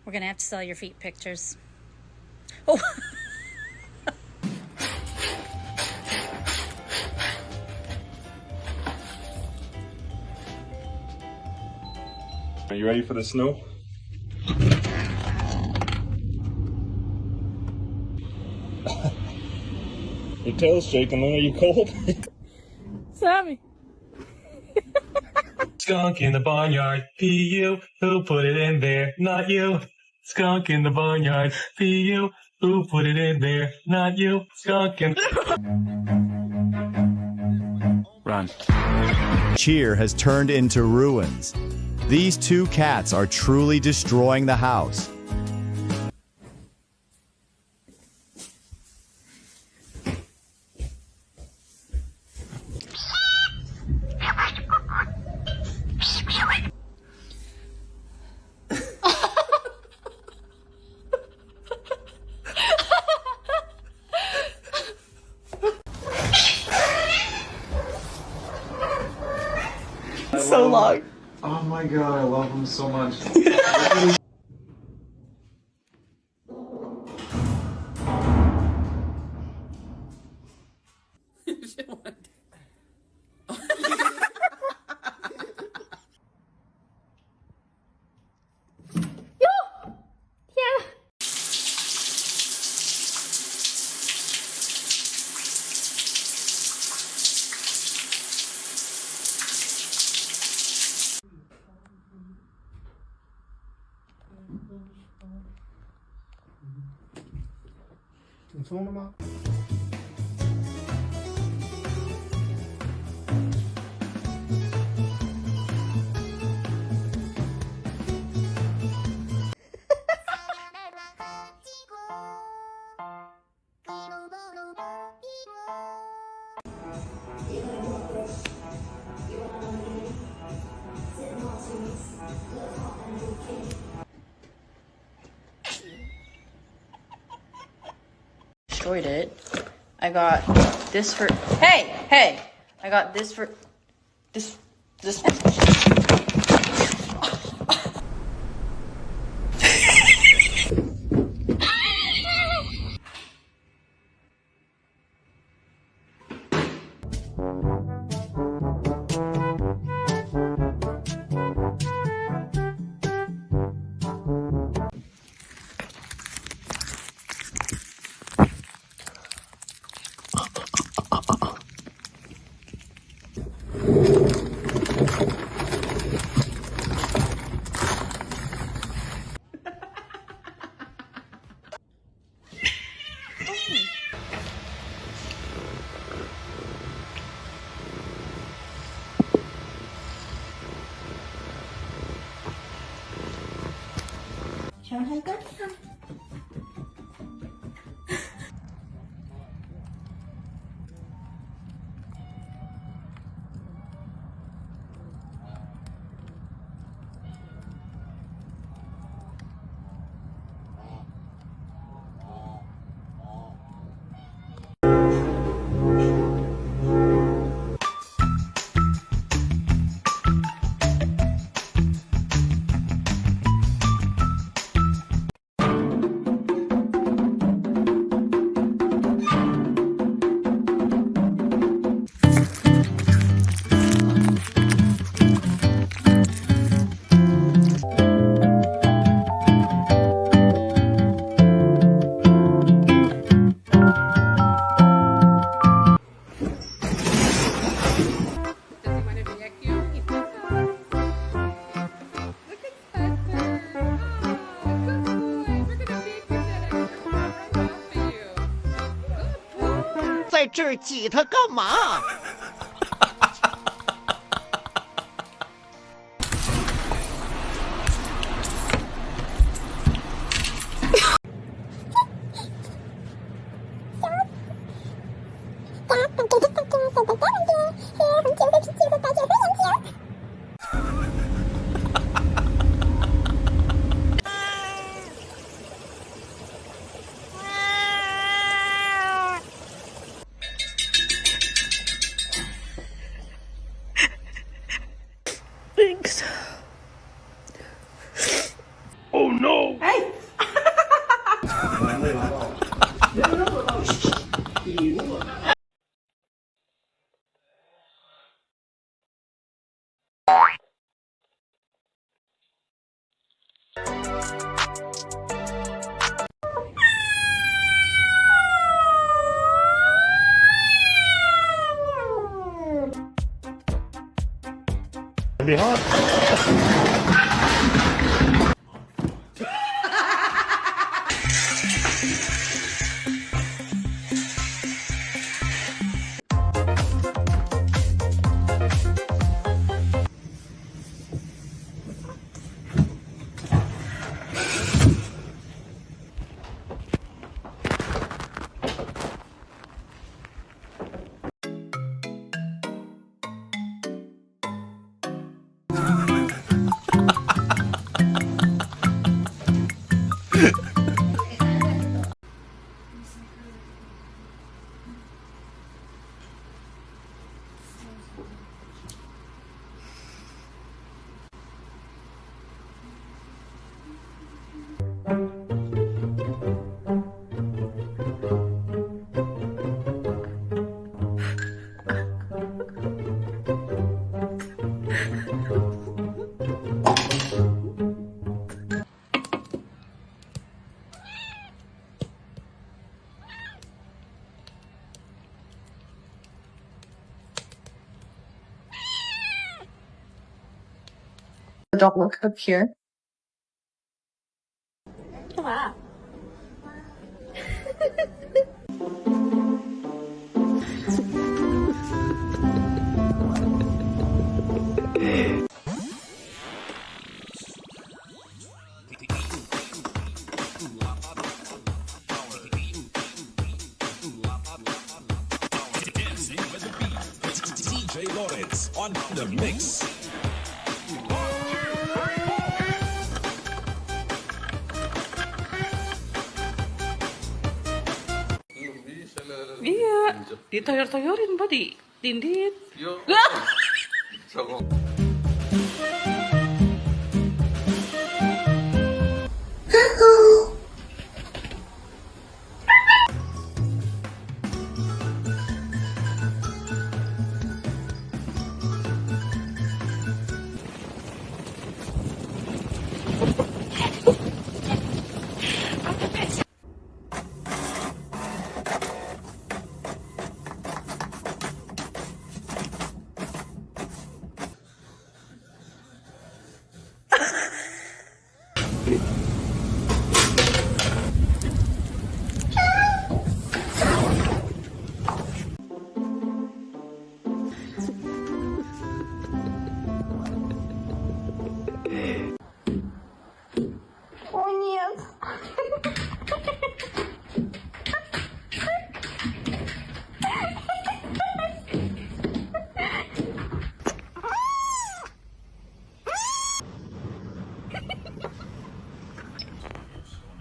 We're gonna have to sell your feet pictures. Oh. Are you ready for the snow? Your tail's shaking, are you cold? Sammy. Skunk in the barnyard, P.U. Who put it in there? Not you. Skunk in the barnyard, P.U. Who put it in there? Not you. Skunk in... Run. Cheer has turned into ruins. These two cats are truly destroying the house. So long. Oh my god, I love them so much. Destroyed it. I got this for. Hey! I got this for. This. 在这儿挤他干嘛？ Thanks. Oh no! Be hot. Don't look up here. DJ Lawrence on the mix. Iya, ditoyor-toyorin ba di? Dindit.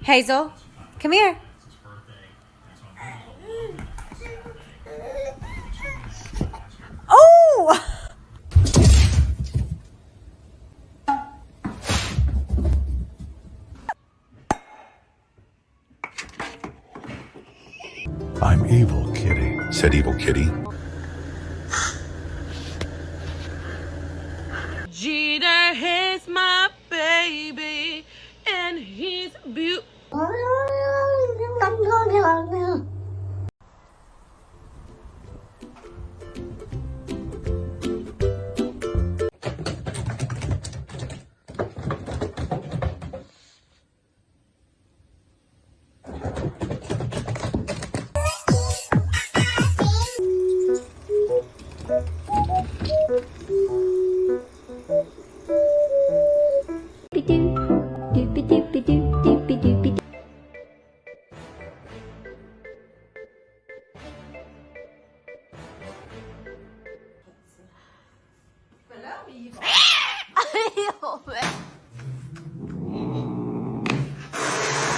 Hazel, come here. Oh! I'm evil, kitty, said evil kitty. Jeter is my baby, and he's beautiful.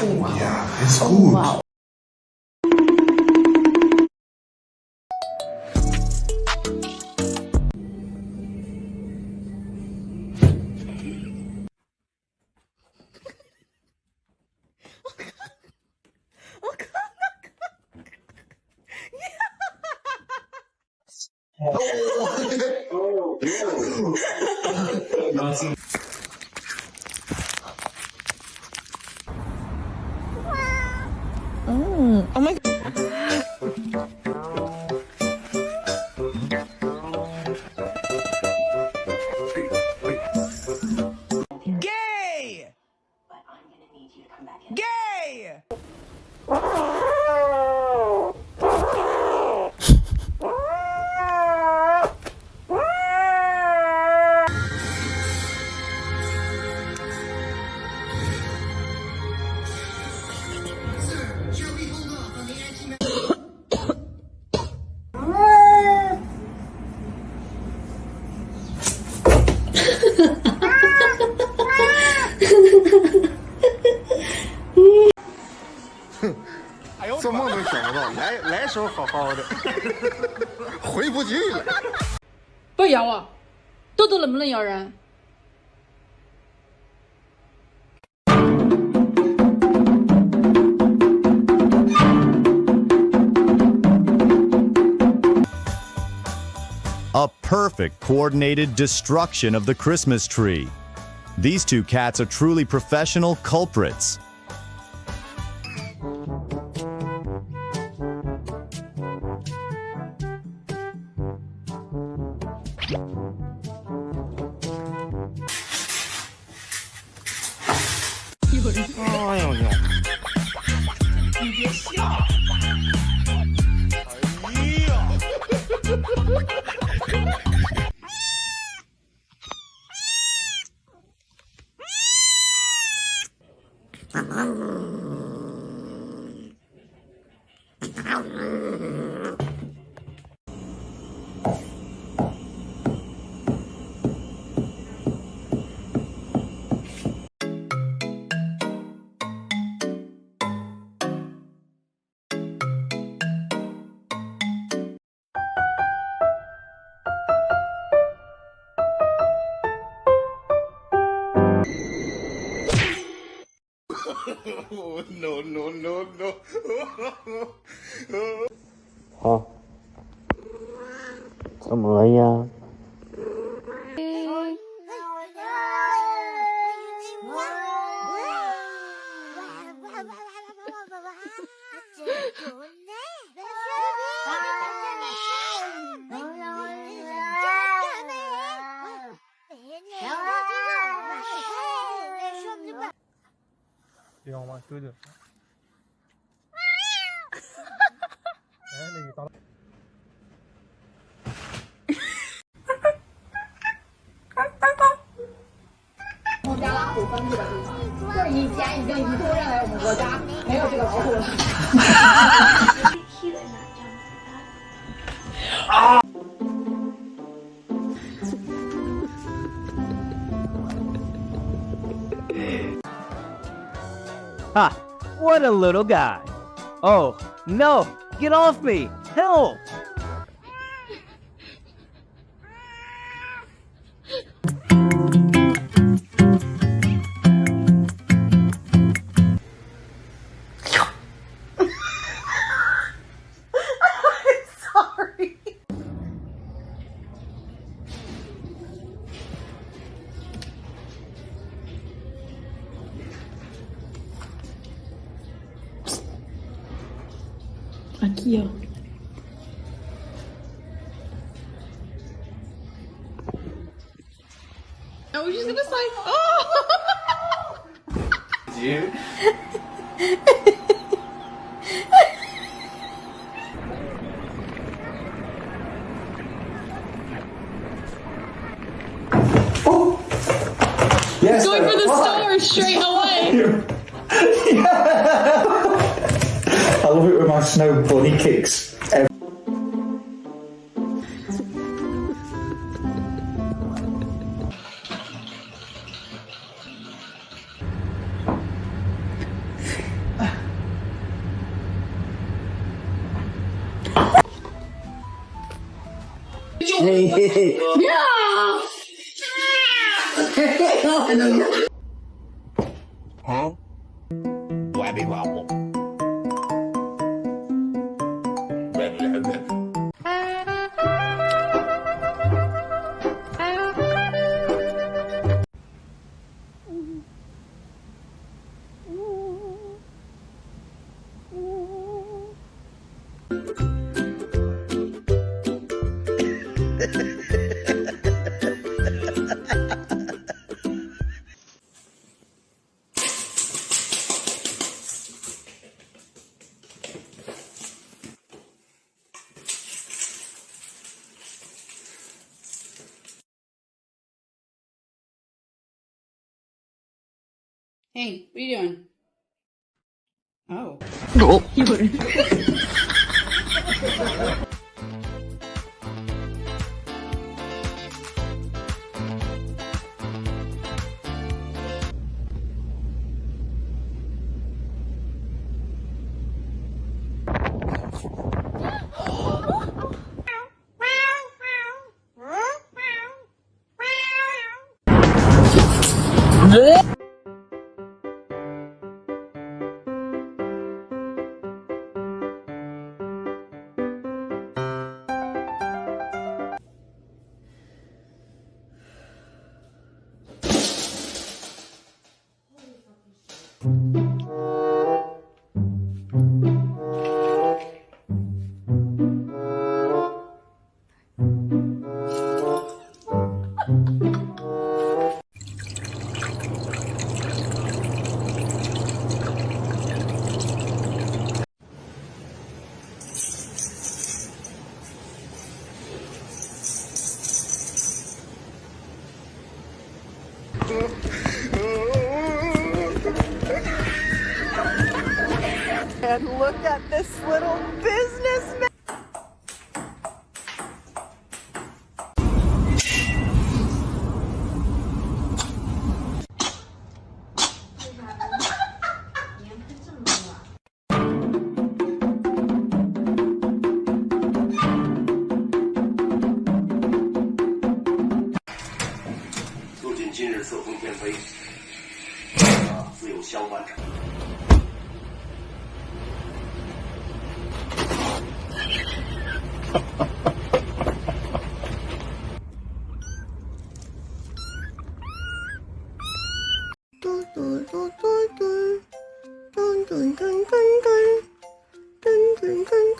Ja, ist gut. Wow. Oh my god. Gay! Gay!哼，做梦都想不到，来时候好好的，回不去了。不要咬我，豆豆能不能咬人？ A perfect coordinated destruction of the Christmas tree. These two cats are truly professional culprits. No, no, no, no. 好，怎么样？要吗？对对。哎，那个打。我们家老虎分布的地方，就是以前已经遗传认为我们国家没有这个老虎了。Ha! What a little guy! Oh, no! Get off me! Help! Sorry. Aqui, ó. I was just gonna say, oh! Dude. Yes, Going for the store straight away. I love it when my snow bunny kicks. Huh? Wabby wobble. Hey, what are you doing? Oh. And look at this little businessman. Dun, dun, dun, dun, dun, dun, dun, dun, dun, dun.